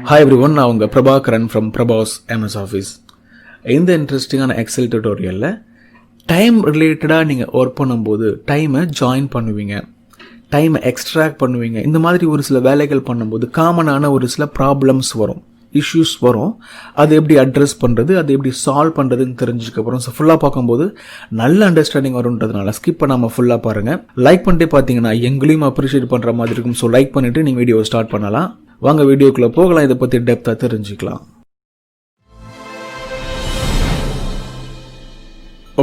Hi everyone, நான் உங்கள் Prabhakaran from Prabas MS Office. இந்த இன்ட்ரெஸ்டிங்கான எக்ஸல் டியூட்டோரியலில் டைம் ரிலேட்டடாக நீங்கள் ஒர்க் பண்ணும்போது டைமை ஜாயின் பண்ணுவீங்க, டைமை எக்ஸ்ட்ராக்ட் பண்ணுவீங்க. இந்த மாதிரி ஒரு சில வேலைகள் பண்ணும்போது காமனான ஒரு சில ப்ராப்ளம்ஸ் வரும், இஷ்யூஸ் வரும். அது எப்படி அட்ரஸ் பண்ணுறது, அது எப்படி சால்வ் பண்ணுறதுன்னு தெரிஞ்சுக்கப்புறம் ஃபுல்லாக பார்க்கும்போது நல்ல அண்டர்ஸ்டாண்டிங் வரும்ன்றதுனால ஸ்கிப் பண்ணாமல் ஃபுல்லாக பாருங்கள். லைக் பண்ணிட்டு பார்த்தீங்கன்னா எங்களையும் அப்ரிஷியேட் பண்ணுற மாதிரி இருக்கும். ஸோ லைக் பண்ணிவிட்டு நீங்கள் வீடியோ ஸ்டார்ட் பண்ணலாம். வாங்க வீடியோக்குள்ளே போகலாம், இதை பற்றி டெப்த்தாக தெரிஞ்சுக்கலாம்.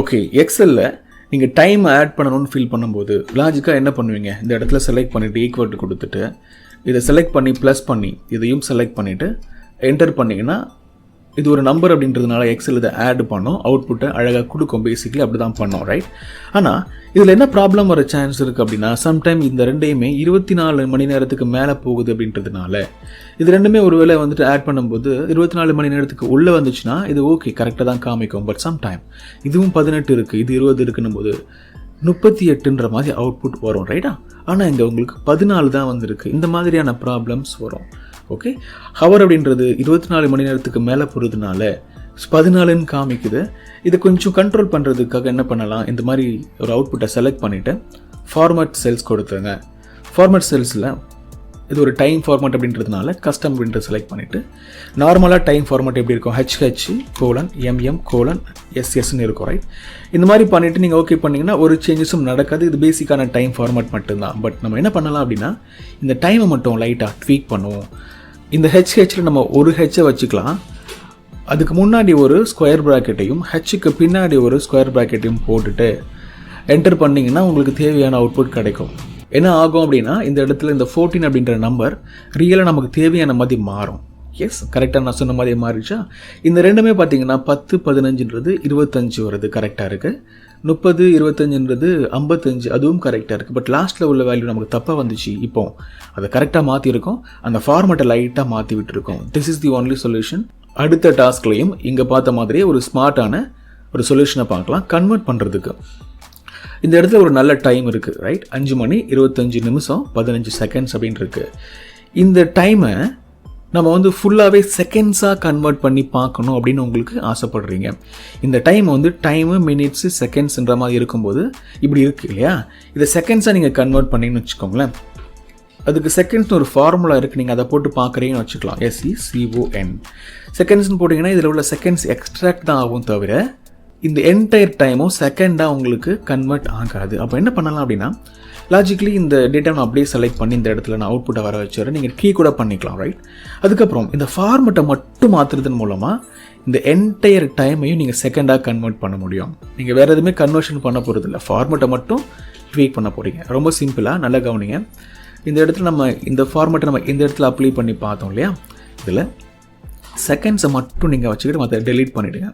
ஓகே, எக்ஸலில் நீங்கள் டைம் ஆட் பண்ணணும்னு ஃபீல் பண்ணும்போது லாஜிக்காக என்ன பண்ணுவீங்க? இந்த இடத்துல செலக்ட் பண்ணிவிட்டு ஈக்குவல் கொடுத்துட்டு இதை செலக்ட் பண்ணி ப்ளஸ் பண்ணி இதையும் செலக்ட் பண்ணிவிட்டு என்டர் பண்ணிங்கன்னா இது ஒரு நம்பர் அப்படின்றதுனால எக்ஸல் இதை ஆட் பண்ணோம், அவுட்புட்டை அழகாக கொடுக்கும். பேசிக்கலி அப்படி தான் பண்ணோம், ரைட்? ஆனால் இதில் என்ன ப்ராப்ளம் வர சான்ஸ் இருக்குது அப்படின்னா, சம்டைம் இந்த ரெண்டையுமே 24 மணி நேரத்துக்கு மேலே போகுது அப்படின்றதுனால இது ரெண்டுமே ஒரு வேளை ஆட் பண்ணும்போது 24 மணி நேரத்துக்கு உள்ளே வந்துச்சுன்னா இது ஓகே, கரெக்டாக தான் காமிக்கும். பட் சம்டைம் இதுவும் 18 இருக்குது, இது 20 இருக்குன்னும் போது 38ன்ற மாதிரி அவுட்புட் வரும், ரைட்டா? ஆனால் இங்கே உங்களுக்கு 14 தான் வந்திருக்கு. இந்த மாதிரியான ப்ராப்ளம்ஸ் வரும். ஓகே, ஹவர் அப்படின்றது 24 மணி நேரத்துக்கு மேலே போகிறதுனால 14ன்னு காமிக்குது. இதை கொஞ்சம் கண்ட்ரோல் பண்ணுறதுக்காக என்ன பண்ணலாம், இந்த மாதிரி ஒரு அவுட்புட்டை செலக்ட் பண்ணிவிட்டு ஃபார்மேட் செல்ஸ் கொடுத்துருங்க. ஃபார்மேட் செல்ஸில் இது ஒரு டைம் ஃபார்மேட் அப்படின்றதுனால கஸ்டம் அப்படின்றத செலக்ட் பண்ணிவிட்டு நார்மலாக டைம் ஃபார்மேட் எப்படி இருக்கும், HH:MM:SS இருக்கும், ரைட்? இந்த மாதிரி பண்ணிவிட்டு நீங்கள் ஓகே பண்ணிங்கன்னா ஒரு சேஞ்சஸும் நடக்காது. இது பேசிக்கான டைம் ஃபார்மேட் மட்டும்தான். பட் நம்ம என்ன பண்ணலாம் அப்படின்னா, இந்த டைமை மட்டும் லைட்டாக ட்வீக் பண்ணுவோம். இந்த HHல நம்ம ஒரு ஹெச்சை வச்சுக்கலாம், அதுக்கு முன்னாடி ஒரு ஸ்கொயர் ப்ராக்கெட்டையும் ஹெச்சுக்கு பின்னாடி ஒரு ஸ்கொயர் ப்ராக்கெட்டையும் போட்டுட்டு என்டர் பண்ணிங்கன்னா உங்களுக்கு தேவையான அவுட்புட் கிடைக்கும். என்ன ஆகும் அப்படின்னா, இந்த இடத்துல இந்த 14 அப்படின்ற நம்பர் ரியலாக நமக்கு தேவையான மாதிரி மாறும். எஸ், கரெக்டாக நான் சொன்ன மாதிரி மாறிச்சா? இந்த ரெண்டுமே பார்த்தீங்கன்னா 10, 15ன்றது 25 வருது, கரெக்டாக இருக்குது. 30, 25ன்றது 55, அதுவும் கரெக்டாக இருக்குது. பட் லாஸ்ட்டில் உள்ள வேல்யூ நமக்கு தப்பாக வந்துச்சு. இப்போ அதை கரெக்டாக மாற்றிருக்கோம், அந்த ஃபார்மேட்டை லைட்டாக மாற்றி விட்டுருக்கோம். This is the only solution. அடுத்த டாஸ்க்லையும் இங்கே பார்த்த மாதிரியே ஒரு ஸ்மார்ட்டான ஒரு சொல்யூஷனை பார்க்கலாம் கன்வெர்ட் பண்ணுறதுக்கு. இந்த இடத்துல ஒரு நல்ல டைம் இருக்குது, ரைட்? 5 மணி 25 நிமிஷம் 15 செகண்ட்ஸ் அப்படின்னு இருக்குது. இந்த டைமை நம்ம ஃபுல்லாகவே செகண்ட்ஸாக கன்வெர்ட் பண்ணி பார்க்கணும் அப்படின்னு உங்களுக்கு ஆசைப்படுறீங்க. இந்த டைம் டைமு, மினிட்ஸு, செகண்ட்ஸ்ன்ற மாதிரி இருக்கும்போது இப்படி இருக்குது இல்லையா? இதை செகண்ட்ஸாக நீங்கள் கன்வெர்ட் பண்ணிங்கன்னு வச்சுக்கோங்களேன். அதுக்கு செகண்ட்ஸ்னு ஒரு ஃபார்முலா இருக்குது, நீங்கள் அதை போட்டு பார்க்குறீங்கன்னு வச்சுக்கலாம். SECON செகண்ட்ஸ்னு போட்டிங்கன்னா இதில் உள்ள செகண்ட்ஸ் எக்ஸ்ட்ராக்ட் தான் ஆகும், தவிர இந்த என்டையர் டைமும் செகண்டாக உங்களுக்கு கன்வெர்ட் ஆகாது. அப்போ என்ன பண்ணலாம் அப்படின்னா, லாஜிக்கலி இந்த டேட்டா நான் அப்படியே செலக்ட் பண்ணி இந்த இடத்துல நான் அவுட்புட்டை வர வச்சுறேன். நீங்கள் கீ கூட பண்ணிக்கலாம், ரைட்? அதுக்கப்புறம் இந்த ஃபார்மெட்டை மட்டும் மாற்றுறதன் மூலமாக இந்த என்டையர் டைமையும் நீங்கள் செகண்டாக கன்வெர்ட் பண்ண முடியும். நீங்கள் வேறு எதுவுமே கன்வர்ஷன் பண்ண போகிறது இல்லை, ஃபார்மெட்டை மட்டும் ட்வீக் பண்ண போகிறீங்க. ரொம்ப சிம்பிளாக, நல்லா கவனிங்க. இந்த இடத்துல நம்ம இந்த ஃபார்மெட்டை நம்ம இந்த இடத்துல அப்ளை பண்ணி பார்த்தோம் இல்லையா? இதில் செகண்ட்ஸை மட்டும் நீங்கள் வச்சுக்கிட்டு மற்ற டெலீட் பண்ணிவிடுங்க.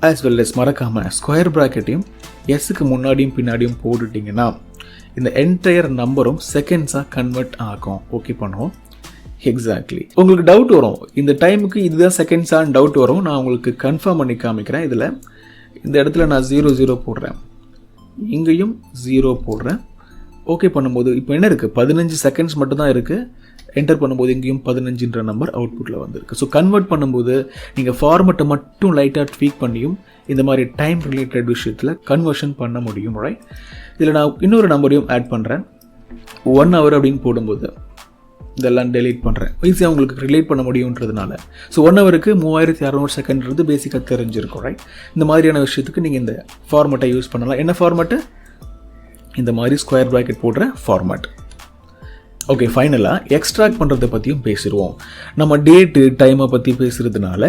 ஆஸ் வெல் எஸ் மறக்காமல் ஸ்கொயர் ப்ராக்கெட்டையும் எஸ்ஸுக்கு முன்னாடியும் பின்னாடியும் போட்டுட்டிங்கன்னா இந்த என்டையர் நம்பரும் செகண்ட்ஸாக கன்வெர்ட் ஆகும். ஓகே பண்ணுவோம். எக்ஸாக்ட்லி. உங்களுக்கு டவுட் வரும், இந்த டைமுக்கு இதுதான் செகண்ட்ஸான்னு டவுட் வரும். நான் உங்களுக்கு கன்ஃபார்ம் பண்ணி காமிக்கிறேன். இதில் இந்த இடத்துல நான் 00 போடுறேன், இங்கேயும் 0 போடுறேன். ஓகே பண்ணும்போது இப்போ என்ன இருக்குது, 15 செகண்ட்ஸ் மட்டும் தான் இருக்குது. என்டர் பண்ணும்போது இங்கேயும் 15ன்ற நம்பர் அவுட்புட்டில் வந்திருக்கு. ஸோ கன்வெர்ட் பண்ணும்போது நீங்கள் ஃபார்மெட்டை மட்டும் லைட்டாக ட்வீக் பண்ணியும் இந்த மாதிரி டைம் ரிலேட்டட் விஷயத்தில் கன்வர்ஷன் பண்ண முடியும், ரைட்? இதில் நான் இன்னொரு நம்பரையும் ஆட் பண்ணுறேன். 1 hour அப்படின்னு போடும்போது இதெல்லாம் டெலீட் பண்ணுறேன், ஈஸியாக உங்களுக்கு ரிலேட் பண்ண முடியுன்றதுனால. ஸோ 1 hourக்கு 3600 செகண்ட்றது பேசிக்காக தெரிஞ்சிருக்கும், ரைட்? இந்த மாதிரியான விஷயத்துக்கு நீங்கள் இந்த ஃபார்மெட்டை யூஸ் பண்ணலாம். என்ன ஃபார்மெட்டு? இந்த மாதிரி ஸ்கொயர் ப்ராக்கெட் போடுற ஃபார்மேட். ஓகே, ஃபைனலாக எக்ஸ்ட்ராக்ட் பண்ணுறதை பற்றியும் பேசிடுவோம். நம்ம டேட்டு டைமை பற்றி பேசுகிறதுனால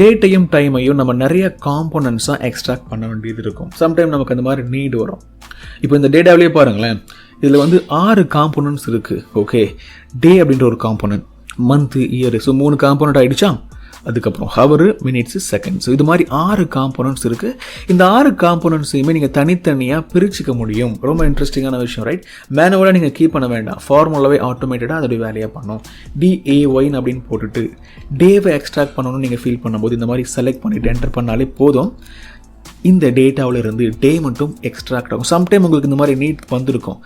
டேட்டையும் டைமையும் நம்ம நிறைய காம்போனன்ட்ஸாக எக்ஸ்ட்ராக்ட் பண்ண வேண்டியது இருக்கும். சம்டைம் நமக்கு அந்த மாதிரி நீடு வரும். இப்போ இந்த டேட்டாவிலே பாருங்களேன், இதில் 6 காம்போனன்ட்ஸ் இருக்குது. ஓகே, டே அப்படின்ற ஒரு component, month, year, so 3 component ஆகிடுச்சா? அதுக்கப்புறம் ஹவரு, மினிட்ஸு, செகண்ட்ஸ், இது மாதிரி 6 காம்போனன்ட்ஸ் இருக்குது. இந்த 6 காம்போனன்ட்ஸையுமே நீங்கள் தனித்தனியாக பிரிச்சுக்க முடியும். ரொம்ப இன்ட்ரெஸ்டிங்கான விஷயம், ரைட்? மேனுவலாக நீங்கள் கீப் பண்ண வேண்டாம், ஃபார்முலாவே ஆட்டோமேட்டடாக அதோடைய வேலையாக பண்ணணும். DAY அப்படின்னு போட்டுட்டு டேவை எக்ஸ்ட்ராக்ட் பண்ணணும்னு நீங்கள் ஃபீல் பண்ணும்போது இந்த மாதிரி செலக்ட் பண்ணிவிட்டு என்டர் பண்ணாலே போதும். இந்த டேட்டாவில் இருந்து டே மட்டும் எக்ஸ்ட்ராக்ட் ஆகும். சம்டைம் உங்களுக்கு இந்த மாதிரி நீட் வந்திருக்கும்.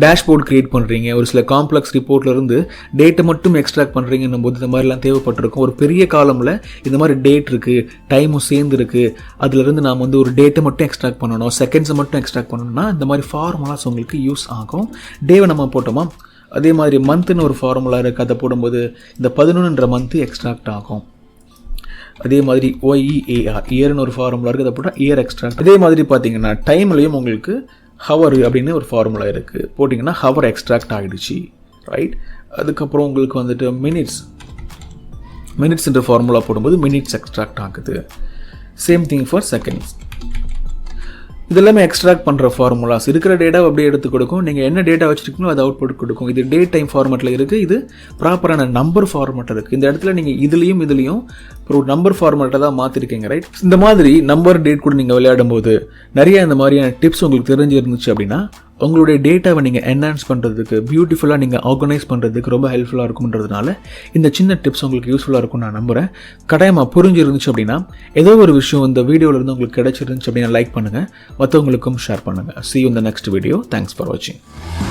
டேஷ்போர்ட் கிரியேட் பண்ணுறீங்க, ஒரு சில காம்ப்ளெக்ஸ் ரிப்போர்ட்லேருந்து டேட்டை மட்டும் எக்ஸ்ட்ராக்ட் பண்ணுறீங்கன்னும் போது இந்த மாதிரிலாம் தேவைப்பட்டிருக்கும். ஒரு பெரிய காலமில் இந்த மாதிரி டேட் இருக்குது, டைமும் சேர்ந்து இருக்குது, அதுலேருந்து நாம் வந்து ஒரு டேட்டை மட்டும் எக்ஸ்ட்ராக்ட் பண்ணணும், செகண்ட்ஸை மட்டும் எக்ஸ்ட்ராக்ட் பண்ணணும்னா இந்த மாதிரி ஃபார்முலாஸ் உங்களுக்கு யூஸ் ஆகும். டேவை நம்ம போட்டோமா, அதே மாதிரி மந்த்துன்னு ஒரு ஃபார்முலா இருக்குது, அதை போடும்போது இந்த 11ன்ற மந்த்து எக்ஸ்ட்ராக்ட் ஆகும். அதே மாதிரி OEAR இயர்னு ஒரு ஃபார்முலா இருக்குது, அதை போட்டால் இயர் எக்ஸ்ட்ராக்ட். அதே மாதிரி பார்த்தீங்கன்னா டைம்லேயும் உங்களுக்கு ஹவர் அப்படின்னு ஒரு ஃபார்முலா இருக்குது, போட்டிங்கன்னா ஹவர் எக்ஸ்ட்ராக்ட் ஆகிடுச்சு, ரைட். அதுக்கப்புறம் உங்களுக்கு வந்துட்டு மினிட்ஸ்ன்ற ஃபார்முலா போடும்போது மினிட்ஸ் எக்ஸ்ட்ராக்ட் ஆகுது. Same thing for seconds. இதெல்லாமே எக்ஸ்ட்ராக்ட் பண்ணுற ஃபார்முலாஸ். இருக்கிற டேட்டா அப்படியே எடுத்து கொடுக்கும், நீங்கள் என்ன டேட்டா வச்சுருக்கீங்களோ அது அவுட்புட் கொடுக்கும். இது டேட் டைம் ஃபார்மேட்டில் இருக்குது, இது ப்ராப்பரான நம்பர் ஃபார்மேட்டில் இருக்குது. இந்த இடத்துல நீங்கள் இதுலேயும் ஒரு நம்பர் ஃபார்மேட்டை தான் மாற்றிருக்கீங்க, ரைட். இந்த மாதிரி நம்பர் டேட் கூட நீங்கள் விளையாடும் போது நிறைய இந்த மாதிரியான டிப்ஸ் உங்களுக்கு தெரிஞ்சிருந்துச்சு அப்படின்னா உங்களுடைய டேட்டாவை நீங்கள் என்ஹான்ஸ் பண்ணுறதுக்கு, பியூட்டிஃபுல்லாக நீங்கள் ஆர்கனைஸ் பண்ணுறதுக்கு ரொம்ப ஹெல்ப்ஃபுல்லாக இருக்கும்ன்றதுனால இந்த சின்ன டிப்ஸ் உங்களுக்கு யூஸ்ஃபுல்லாக இருக்கும்னு நான் நம்புகிறேன். கட்டாயமாக புரிஞ்சிருந்துச்சு அப்படின்னா ஏதோ ஒரு விஷயம் இந்த வீடியோவிலேருந்து உங்களுக்கு கிடைச்சிருந்துச்சு அப்படின்னா லைக் பண்ணுங்கள், மற்றவங்களுக்கும் ஷேர் பண்ணுங்கள். See you in the next video. Thanks for watching.